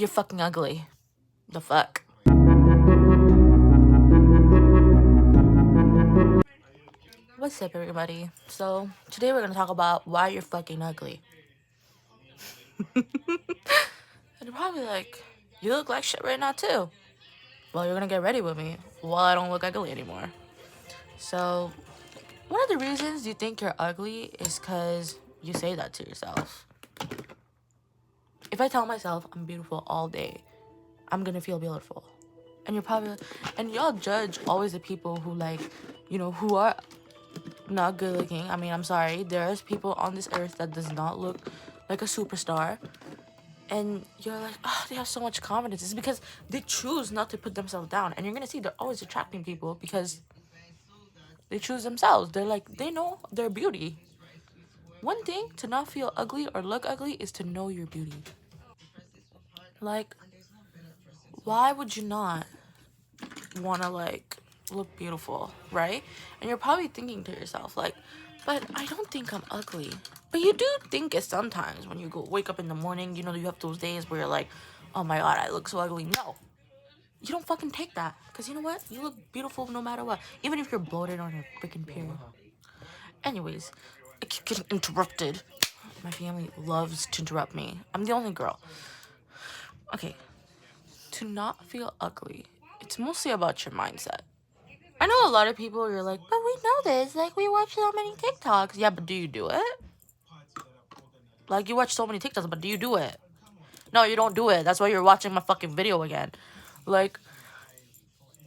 You're fucking ugly. The fuck? What's up, everybody? So, today we're gonna talk about why you're fucking ugly. And you're probably like, you look like shit right now, too. Well, you're gonna get ready with me. Well, I don't look ugly anymore. So, one of the reasons you think you're ugly is because you say that to yourself. If I tell myself I'm beautiful all day, I'm gonna feel beautiful. And you're probably, and y'all judge always the people who who are not good looking. I mean, I'm sorry. There's people on this earth that does not look like a superstar. And you're like, oh, they have so much confidence. It's because they choose not to put themselves down. And you're going to see they're always attracting people because they choose themselves. They're like, they know their beauty. One thing to not feel ugly or look ugly is to know your beauty. Like, why would you not want to, look beautiful, right? And you're probably thinking to yourself, like, but I don't think I'm ugly. But you do think it sometimes when you wake up in the morning. You have those days where you're like, oh my god, I look so ugly. No, you don't fucking take that. Because you know what? You look beautiful no matter what. Even if you're bloated on your freaking period. Anyways, I keep getting interrupted. My family loves to interrupt me. I'm the only girl. Okay, to not feel ugly, it's mostly about your mindset. I know a lot of people, you're like, but we know this. Like, we watch so many TikToks. Yeah, but do you do it? Like, you watch so many TikToks, but do you do it? No, you don't do it. That's why you're watching my fucking video again. Like,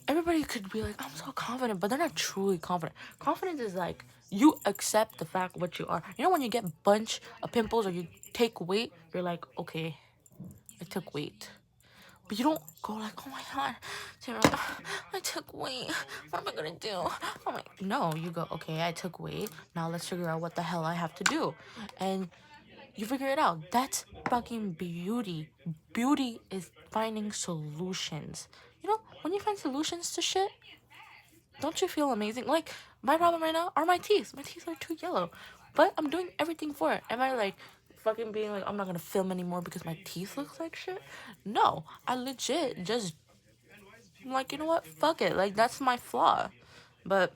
everybody could be like, I'm so confident, but they're not truly confident. Confidence is like, you accept the fact what you are. You know when you get a bunch of pimples or you take weight, you're like, okay, I took weight. But you don't go like, oh my god, Sarah, I took weight. What am I gonna do? Oh my. No, you go, okay, I took weight. Now let's figure out what the hell I have to do. And you figure it out. That's fucking beauty. Beauty is finding solutions. When you find solutions to shit, don't you feel amazing? Like, my problem right now are my teeth. My teeth are too yellow. But I'm doing everything for it. Am I like fucking being like, I'm not gonna film anymore because my teeth look like shit? No. I legit just, I'm like, you know what? Fuck it. Like, that's my flaw. But,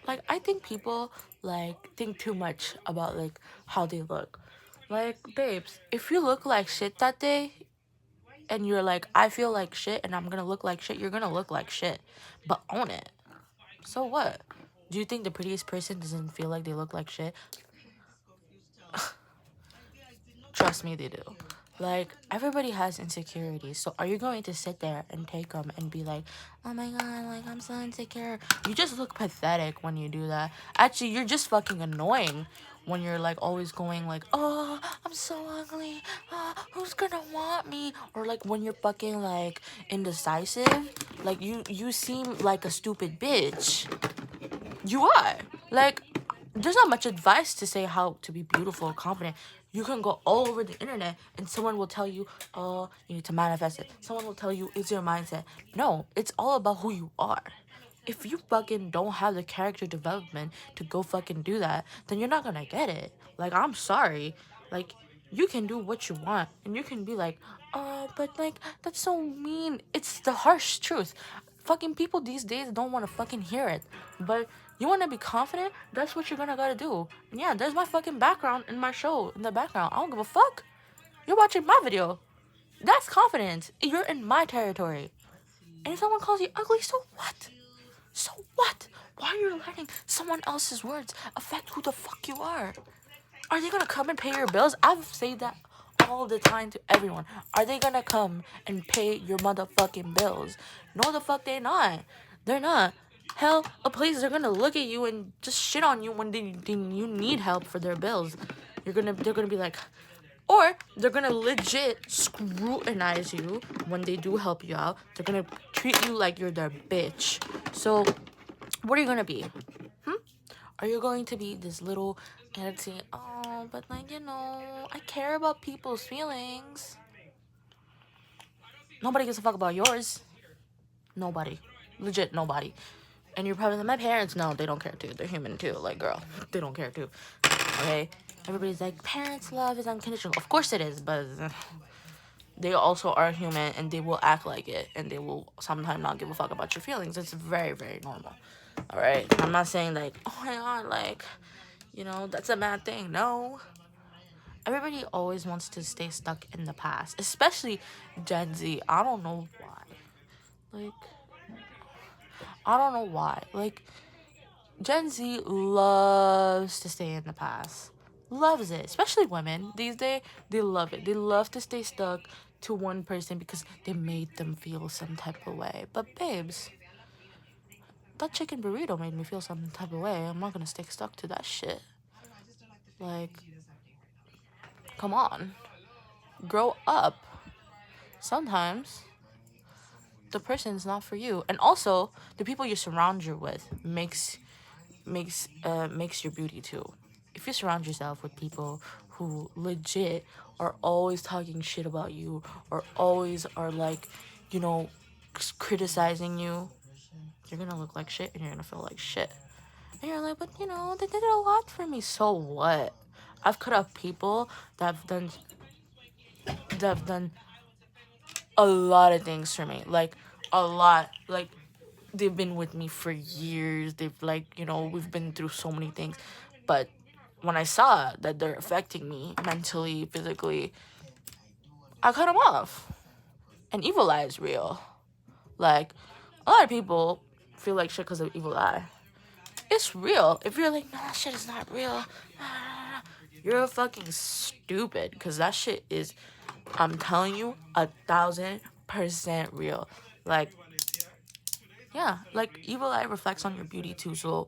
like, I think people, like, think too much about, like, how they look. Like, babes, if you look like shit that day, and you're like, I feel like shit and I'm gonna look like shit, you're gonna look like shit. But own it. So what? Do you think the prettiest person doesn't feel like they look like shit? Trust me, they do. Like, everybody has insecurities. So are you going to sit there and take them and be like, oh my god, like, I'm so insecure? You just look pathetic when you do that. Actually, you're just fucking annoying when you're, like, always going, like, oh, I'm so ugly. Who's gonna want me? Or, like, when you're fucking, like, indecisive. Like, you seem like a stupid bitch. You are. Like, there's not much advice to say how to be beautiful, confident. You can go all over the internet and someone will tell you, oh, you need to manifest it. Someone will tell you, it's your mindset. No, it's all about who you are. If you fucking don't have the character development to go fucking do that, then you're not gonna get it. Like, I'm sorry. Like, you can do what you want and you can be like, oh, but like, that's so mean. It's the harsh truth. Fucking people these days don't want to fucking hear it. But you want to be confident? That's what you're gonna gotta do. And yeah, there's my fucking background in my show in the background. I don't give a fuck. You're watching my video. That's confidence. You're in my territory. And if someone calls you ugly, so what? So what? Why are you letting someone else's words affect who the fuck you are? Are they gonna come and pay your bills? I've said that all the time to everyone. Are they gonna come and pay your motherfucking bills? No, the fuck they're not. They're not. Hell, a place they're gonna look at you and just shit on you when you need help for their bills. They're gonna be like, or they're gonna legit scrutinize you when they do help you out. They're gonna treat you like you're their bitch. So, what are you gonna be? Are you going to be this little antsy, oh, but like, I care about people's feelings. Nobody gives a fuck about yours. Nobody. Legit nobody. And you're probably like, my parents, no, they don't care too. They're human too. Like, girl, they don't care too. Okay? Everybody's like, parents' love is unconditional. Of course it is, but they also are human and they will act like it and they will sometimes not give a fuck about your feelings. It's very, very normal. All right? I'm not saying like, oh my god, like, that's a bad thing. No. Everybody always wants to stay stuck in the past, especially Gen Z. I don't know why. Like, I don't know why. Like, Gen Z loves to stay in the past. Loves it. Especially women. These days, they love it. They love to stay stuck to one person because they made them feel some type of way. But babes, that chicken burrito made me feel some type of way. I'm not gonna stay stuck to that shit. Like, come on. Grow up. Sometimes the person's not for you. And also, the people you surround you with makes your beauty too. If you surround yourself with people who legit are always talking shit about you or always are like, you know, criticizing you, you're gonna look like shit and you're gonna feel like shit. And you're like, but they did a lot for me. So what? I've cut off people that have done a lot of things for me. Like a lot. Like they've been with me for years. They've we've been through so many things. But when I saw that they're affecting me mentally, physically, I cut them off. And evil eye is real. Like a lot of people feel like shit because of evil eye. It's real. If you're like, no, that shit is not real, you're fucking stupid. Because that shit is, I'm telling you, 1,000% real. Like, yeah, like evil eye reflects on your beauty too. So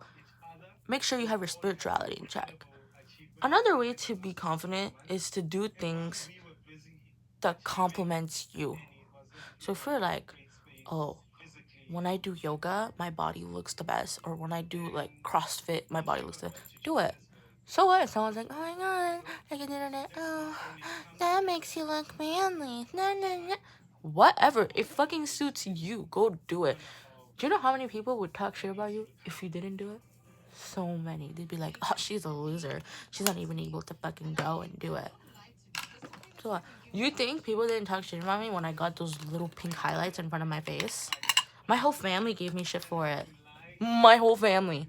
make sure you have your spirituality in check. Another way to be confident is to do things that complements you. So if you're like, oh, when I do yoga, my body looks the best, or when I do like CrossFit, my body looks the best, do it. So what? If someone's like, oh my god, I can do that. Oh, that makes you look manly. Nah, nah, nah. Whatever. It fucking suits you. Go do it. Do you know how many people would talk shit about you if you didn't do it? So many. They'd be like, oh, she's a loser. She's not even able to fucking go and do it. So what? You think people didn't talk shit about me when I got those little pink highlights in front of my face? My whole family gave me shit for it. My whole family.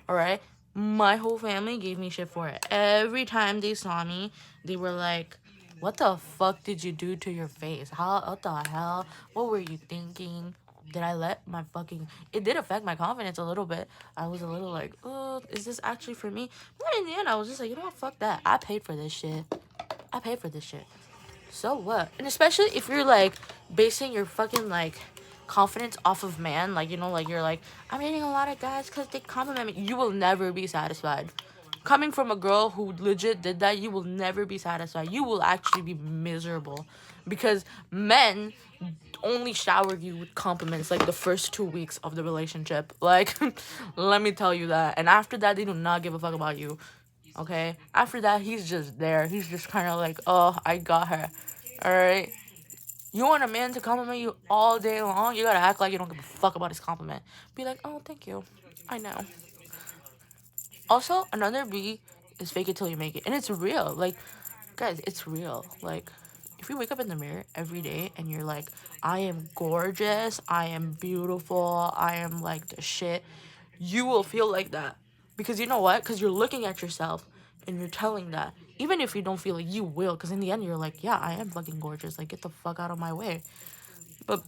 Alright? My whole family gave me shit for it. Every time they saw me, they were like, what the fuck did you do to your face? What the hell? What were you thinking? Did I let my fucking... It did affect my confidence a little bit. I was a little like, oh, is this actually for me? But in the end, I was just like, you know what? Fuck that. I paid for this shit. I paid for this shit. So what? And especially if you're like basing your fucking like confidence off of man, like like you're like, I'm dating a lot of guys because they compliment me. You will never be satisfied. Coming from a girl who legit did that, you will never be satisfied. You will actually be miserable because men only shower you with compliments like the first 2 weeks of the relationship. Like, let me tell you that. And after that, they do not give a fuck about you. Okay? After that, he's just there. He's just kind of like, oh, I got her. Alright? You want a man to compliment you all day long? You gotta act like you don't give a fuck about his compliment. Be like, oh, thank you. I know. Also, another B is fake it till you make it. And it's real. Like, guys, it's real. Like, if you wake up in the mirror every day and you're like, I am gorgeous, I am beautiful, I am like the shit, you will feel like that. Because you know what? Because you're looking at yourself and you're telling that. Even if you don't feel it, you will. Because in the end, you're like, yeah, I am fucking gorgeous. Like, get the fuck out of my way. But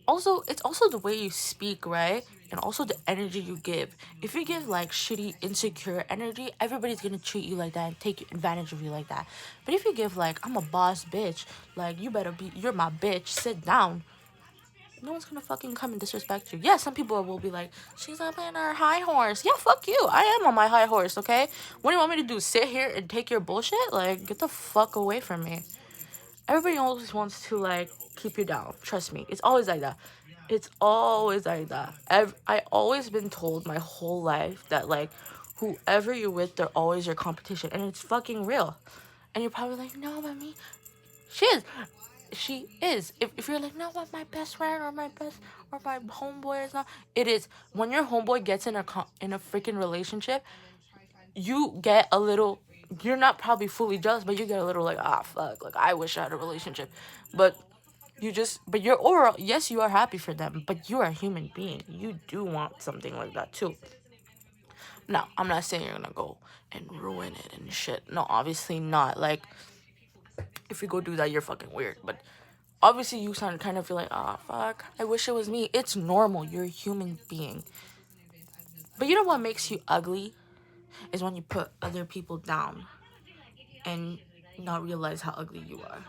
also, it's also the way you speak, right? And also the energy you give. If you give like shitty, insecure energy, everybody's gonna treat you like that and take advantage of you like that. But if you give like, I'm a boss bitch, like you're my bitch, sit down, no one's gonna fucking come and disrespect you. Yeah, some people will be like, she's up in her high horse. Yeah, fuck you. I am on my high horse, okay? What do you want me to do? Sit here and take your bullshit? Like, get the fuck away from me. Everybody always wants to, like, keep you down. Trust me. It's always like that. It's always like that. I always been told my whole life that, like, whoever you're with, they're always your competition. And it's fucking real. And you're probably like, no, mommy. She is. She is. If you're like, no, but my best friend or my homeboy is not. It is. When your homeboy gets in a freaking relationship, you get a little you're not probably fully jealous, but you get a little like, ah, fuck, like I wish I had a relationship. But but you're overall, yes, you are happy for them, but you are a human being. You do want something like that too. No, I'm not saying you're gonna go and ruin it and shit. No, obviously not. Like, if you go do that, you're fucking weird. But obviously, you kind of feel like, ah, fuck, I wish it was me. It's normal. You're a human being. But you know what makes you ugly? Is when you put other people down and not realize how ugly you are.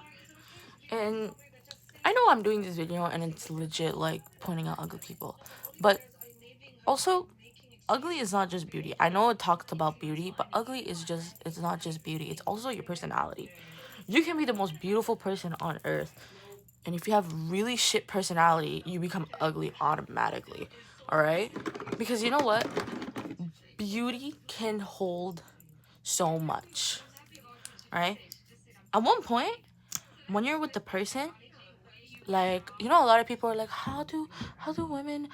And I know I'm doing this video and it's legit like pointing out ugly people. But also, ugly is not just beauty. I know it talks about beauty, but ugly is just, it's not just beauty. It's also your personality. You can be the most beautiful person on earth, and if you have really shit personality, you become ugly automatically. Alright? Because you know what? Beauty can hold so much. Right? At one point, when you're with the person, like, you know, a lot of people are like, how do women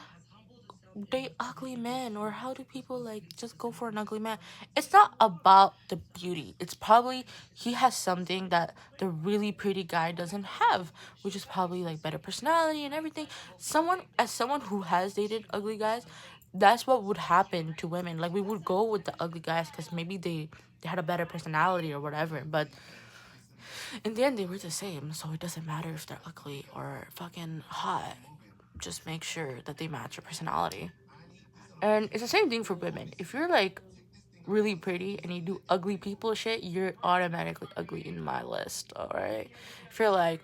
date ugly men, or how do people like just go for an ugly man? It's not about the beauty. It's probably he has something that the really pretty guy doesn't have, which is probably like better personality and everything. Someone who has dated ugly guys, that's what would happen to women. Like, we would go with the ugly guys because maybe they had a better personality or whatever, but in the end they were the same, so it doesn't matter if they're ugly or fucking hot. Just make sure that they match your personality. And it's the same thing for women. If you're like really pretty and you do ugly people shit, you're automatically ugly in my list, alright? If you're like,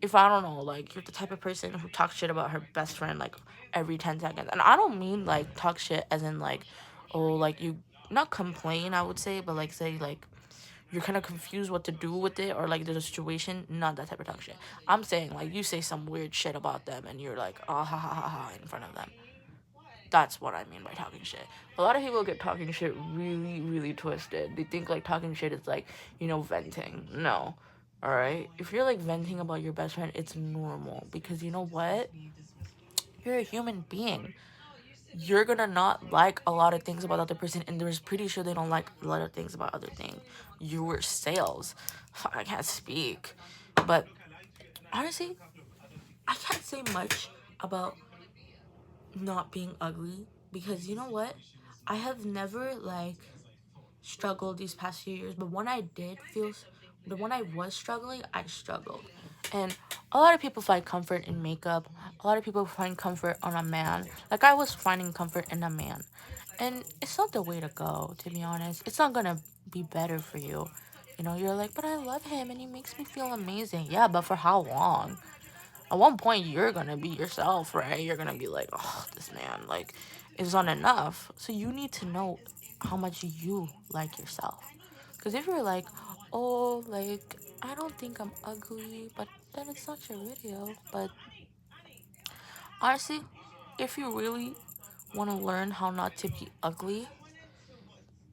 if I don't know, like you're the type of person who talks shit about her best friend like every 10 seconds. And I don't mean like talk shit as in like, oh, like you, not complain, I would say, but like say like you're kind of confused what to do with it, or like there's a situation, not that type of talk shit. I'm saying like you say some weird shit about them and you're like, ah, ha ha ha ha in front of them. That's what I mean by talking shit. A lot of people get talking shit really, really twisted. They think like talking shit is like, you know, venting. No. Alright? If you're like venting about your best friend, it's normal. Because you know what? You're a human being. You're gonna not like a lot of things about the other person, and there's pretty sure they don't like a lot of things about other things. You were sales. Fuck, I can't speak. But honestly, I can't say much about not being ugly, because you know what? I have never like struggled these past few years, but when I did feel, the when I was struggling, I struggled. And a lot of people find comfort in makeup. A lot of people find comfort on a man. Like, I was finding comfort in a man. And it's not the way to go, to be honest. It's not gonna be better for you. You know, you're like, but I love him and he makes me feel amazing. Yeah, but for how long? At one point you're gonna be yourself, right? You're gonna be like, oh, this man like is not enough. So you need to know how much you like yourself. Because if you're like, oh, like I don't think I'm ugly, but then it's not your video. But honestly, if you really want to learn how not to be ugly,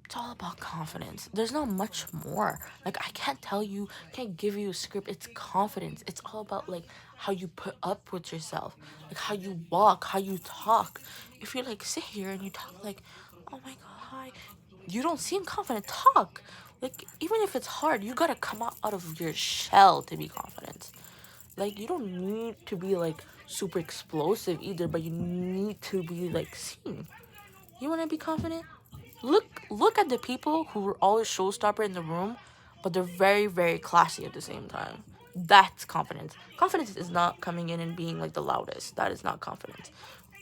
it's all about confidence. There's not much more. Like, I can't tell you, can't give you a script. It's confidence. It's all about like how you put up with yourself, like how you walk, how you talk. If you like sit here and you talk like, oh my god, hi, you don't seem confident. Talk. Like, even if it's hard, you gotta come out of your shell to be confident. Like, you don't need to be like super explosive either, but you need to be like seen. You wanna be confident? Look at the people who were always showstopper in the room, but they're very, very classy at the same time. That's confidence. Confidence is not coming in and being like the loudest. That is not confidence.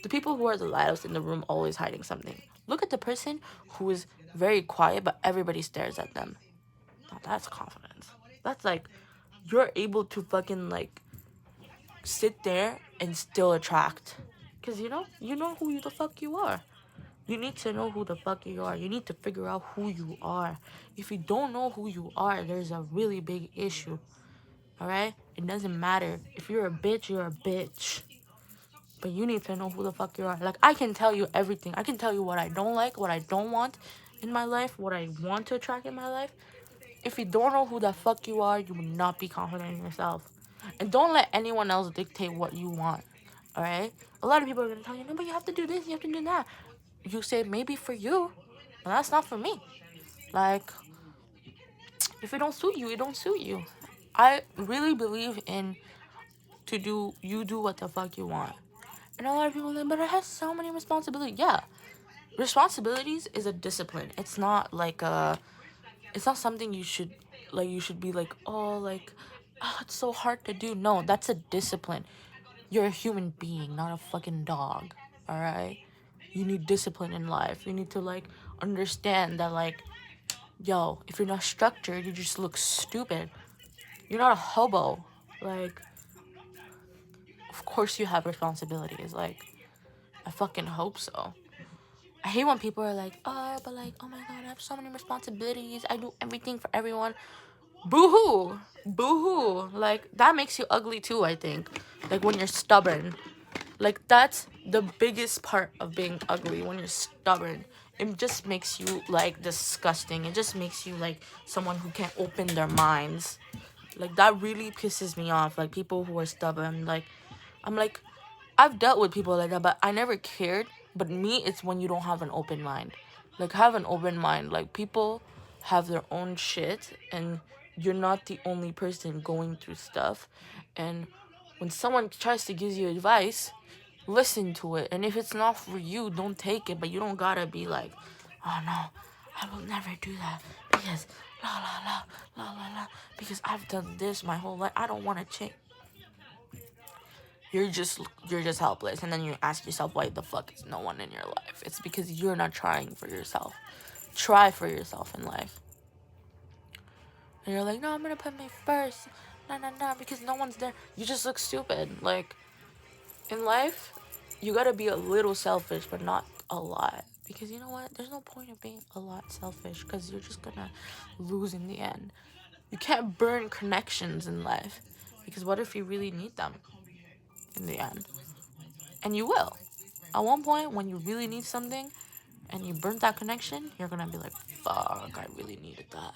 The people who are the loudest in the room always hiding something. Look at the person who is very quiet but everybody stares at them. Now that's confidence. That's like you're able to fucking like sit there and still attract. Cause you know who the fuck you are. You need to know who the fuck you are. You need to figure out who you are. If you don't know who you are, there's a really big issue. Alright? It doesn't matter. If you're a bitch, you're a bitch. But you need to know who the fuck you are. Like, I can tell you everything. I can tell you what I don't like, what I don't want in my life, what I want to attract in my life. If you don't know who the fuck you are, you will not be confident in yourself. And don't let anyone else dictate what you want. Alright? A lot of people are gonna tell you, no, but you have to do this, you have to do that. You say maybe for you, but that's not for me. Like, If it don't suit you, it don't suit you. I really believe in you do what the fuck you want. And a lot of people are like, but I have so many responsibilities. Yeah. Responsibilities is a discipline. It's not like it's not something you should be like, oh, like, oh, it's so hard to do. No, that's a discipline. You're a human being, not a fucking dog. All right? You need discipline in life. You need to like understand that like, yo, if you're not structured, you just look stupid. You're not a hobo. Like, of course you have responsibilities. Like, I fucking hope so. I hate when people are like, oh, but like, oh my god, I have so many responsibilities. I do everything for everyone. Boo-hoo. Boo-hoo. Like, that makes you ugly too, I think. Like, when you're stubborn. Like, that's the biggest part of being ugly, when you're stubborn. It just makes you, like, disgusting. It just makes you, like, someone who can't open their minds. Like, that really pisses me off. Like, people who are stubborn. Like, I'm like, I've dealt with people like that, but I never cared. But me, it's when you don't have an open mind. Like, have an open mind. Like, people have their own shit, and you're not the only person going through stuff. And when someone tries to give you advice, listen to it. And if it's not for you, don't take it. But you don't gotta be like, oh no, I will never do that because la la la la la la, because I've done this my whole life. I don't want to change. You're just helpless, and then you ask yourself, why the fuck is no one in your life? It's because you're not trying for yourself. Try for yourself in life. And you're like, no, I'm gonna put me first. No, no, no, because no one's there. You just look stupid. Like, in life, you gotta be a little selfish, but not a lot. Because you know what? There's no point of being a lot selfish, because you're just gonna lose in the end. You can't burn connections in life, because what if you really need them in the end? And you will. At one point, when you really need something and you burn that connection, you're gonna be like, fuck, I really needed that.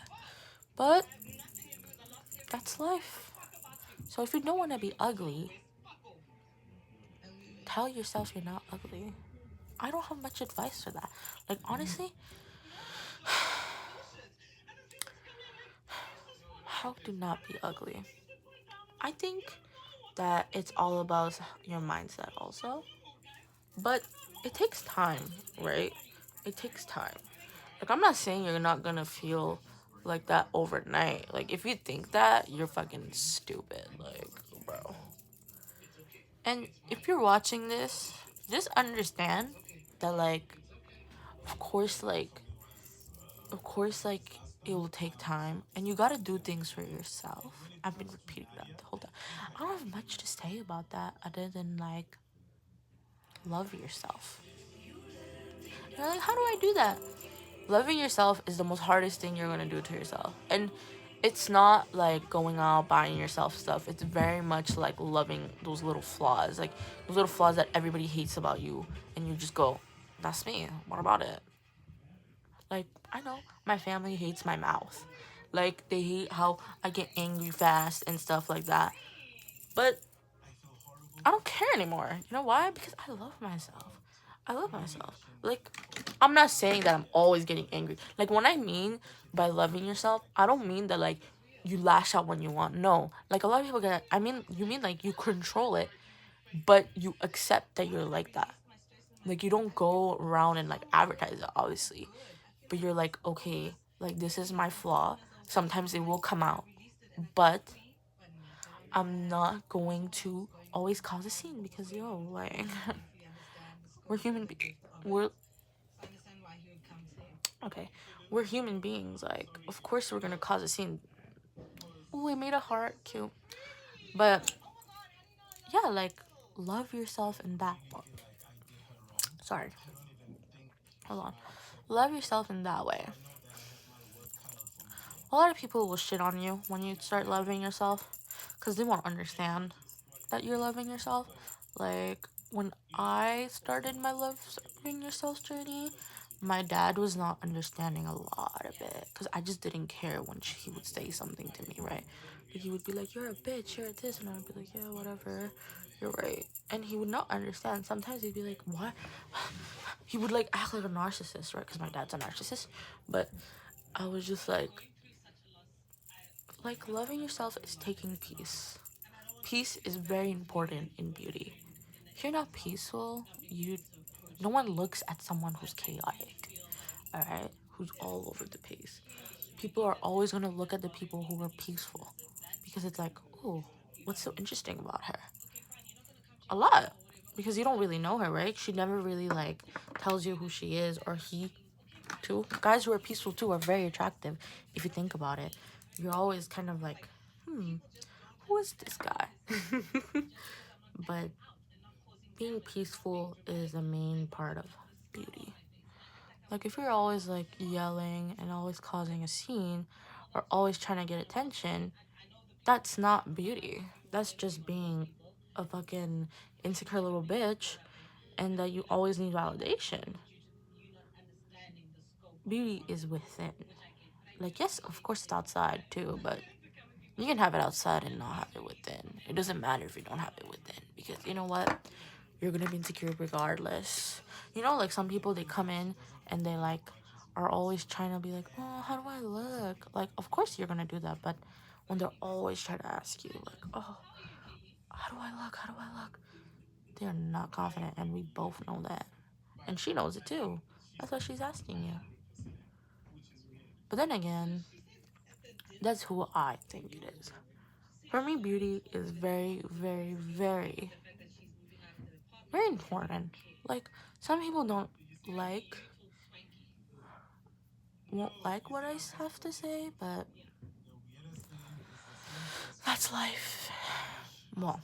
But that's life. So if you don't want to be ugly, tell yourself you're not ugly. I don't have much advice for that. Like, honestly, how to not be ugly? I think that it's all about your mindset also. But it takes time, right? It takes time. Like, I'm not saying you're not gonna feel like that overnight. Like, if you think that, you're fucking stupid. Like, bro. And if you're watching this, just understand that, like, of course, like, it will take time. And you gotta do things for yourself. I've been repeating that the whole time. I don't have much to say about that other than, like, love yourself. You're like, how do I do that? Loving yourself is the most hardest thing you're gonna do to yourself. And it's not like going out buying yourself stuff. It's very much like loving those little flaws. Like, those little flaws that everybody hates about you. And you just go, that's me. What about it? Like, I know my family hates my mouth. Like, they hate how I get angry fast and stuff like that. But I don't care anymore. You know why? Because I love myself. I love myself. Like, I'm not saying that I'm always getting angry. Like, when I mean by loving yourself, I don't mean that, like, you lash out when you want. No. Like, a lot of people get, you mean, like, you control it, but you accept that you're like that. Like, you don't go around and, like, advertise it, obviously. But you're like, okay, like, this is my flaw. Sometimes it will come out. But I'm not going to always cause a scene because, yo, like, we're human beings. Okay, we're human beings. Like, of course we're gonna cause a scene. Ooh, we made a heart, cute. But yeah, like, love yourself in that way. Sorry, hold on. Love yourself in that way. A lot of people will shit on you when you start loving yourself, because they won't understand that you're loving yourself. Like, when I started my loving yourself journey, my dad was not understanding a lot of it, because I just didn't care when he would say something to me, right? Like, he would be like, you're a bitch, you're this, and I would be like, yeah, whatever, you're right. And he would not understand. Sometimes he'd be like, what? He would, like, act like a narcissist, right? Because my dad's a narcissist. But I was just like, Like, loving yourself is taking peace. Peace is very important in beauty. If you're not peaceful, no one looks at someone who's chaotic, all right? Who's all over the place. People are always going to look at the people who are peaceful because it's like, oh, what's so interesting about her? A lot. Because you don't really know her, right? She never really, like, tells you who she is, or he, too. Guys who are peaceful, too, are very attractive, if you think about it. You're always kind of like, who is this guy? But being peaceful is the main part of beauty. Like, if you're always, like, yelling and always causing a scene or always trying to get attention, that's not beauty. That's just being a fucking insecure little bitch, and that you always need validation. Beauty is within. Like, yes, of course it's outside too, but you can have it outside and not have it within. It doesn't matter if you don't have it within, because you know what? You're gonna be insecure regardless. You know, like, some people, they come in and they, like, are always trying to be like, oh, how do I look? Like, of course you're gonna do that, but when they're always trying to ask you, like, oh, how do I look? How do I look? They're not confident, and we both know that. And she knows it too. That's why she's asking you. But then again, that's who I think it is. For me, beauty is very, very, very, very important. Like, some people won't like what I have to say, but that's life. Well,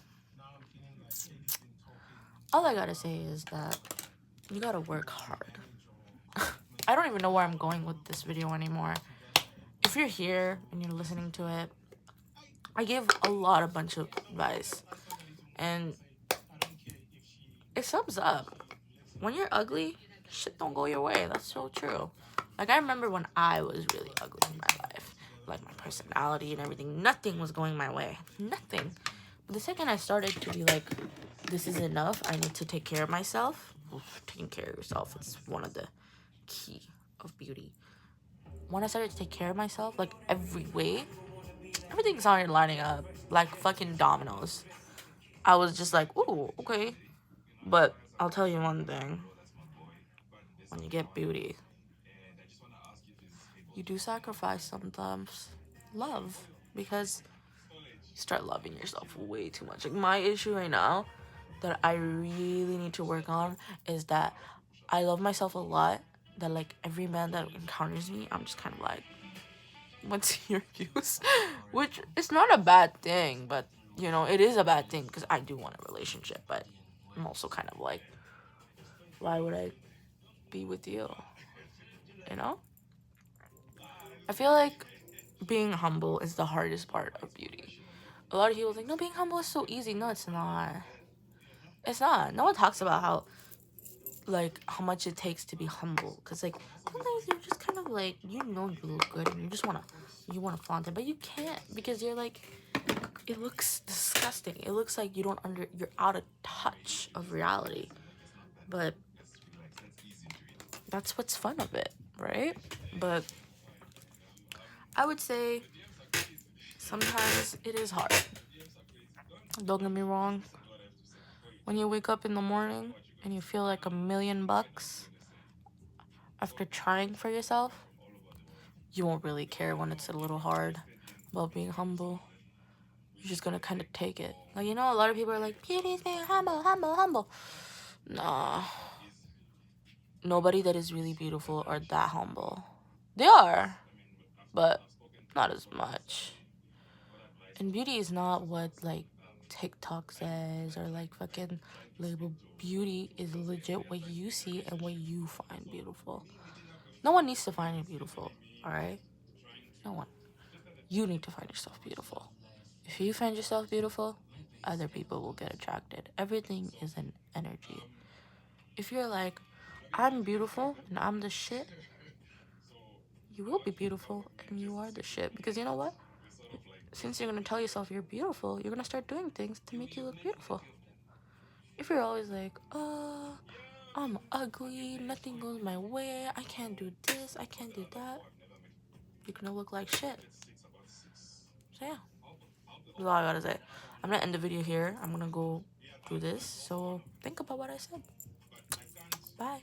all I gotta say is that you gotta work hard. I don't even know where I'm going with this video anymore. If you're here and you're listening to it, I give a bunch of advice, and it sums up. When you're ugly, shit don't go your way. That's so true. Like, I remember when I was really ugly in my life. Like, my personality and everything. Nothing was going my way. Nothing. But the second I started to be like, this is enough, I need to take care of myself. Taking care of yourself, it's one of the key of beauty. When I started to take care of myself, like, every way, everything started lining up like fucking dominoes. I was just like, ooh, okay. But I'll tell you one thing. When you get beauty, you do sacrifice sometimes love, because you start loving yourself way too much. Like, my issue right now that I really need to work on is that I love myself a lot, that, like, every man that encounters me, I'm just kind of like, what's your use? Which is not a bad thing, but, you know, it is a bad thing because I do want a relationship, but I'm also kind of like, why would I be with you? You know? I feel like being humble is the hardest part of beauty. A lot of people think, no, being humble is so easy. No, it's not. It's not. No one talks about how much it takes to be humble. Because, like, sometimes you're just kind of like, you look good and you want to flaunt it, but you can't, because you're like, it looks disgusting. It looks like you're out of touch of reality. But that's what's fun of it, right? But I would say sometimes it is hard. Don't get me wrong. When you wake up in the morning and you feel like $1,000,000 after trying for yourself, you won't really care when it's a little hard about being humble. You're just gonna kind of take it. Like, you know, a lot of people are like, beauty's being humble, humble, humble. Nah. Nobody that is really beautiful are that humble. They are, but not as much. And beauty is not what, like, TikTok says, or, like, fucking label. Beauty is legit what you see and what you find beautiful. No one needs to find you beautiful, alright? No one. You need to find yourself beautiful. If you find yourself beautiful, other people will get attracted. Everything is an energy. If you're like, I'm beautiful and I'm the shit, you will be beautiful and you are the shit. Because you know what? Since you're going to tell yourself you're beautiful, you're going to start doing things to make you look beautiful. If you're always like, I'm ugly, nothing goes my way, I can't do this, I can't do that, you're going to look like shit. So yeah, that's all I gotta say. I'm gonna end the video here. I'm gonna go do this. So think about what I said. Bye.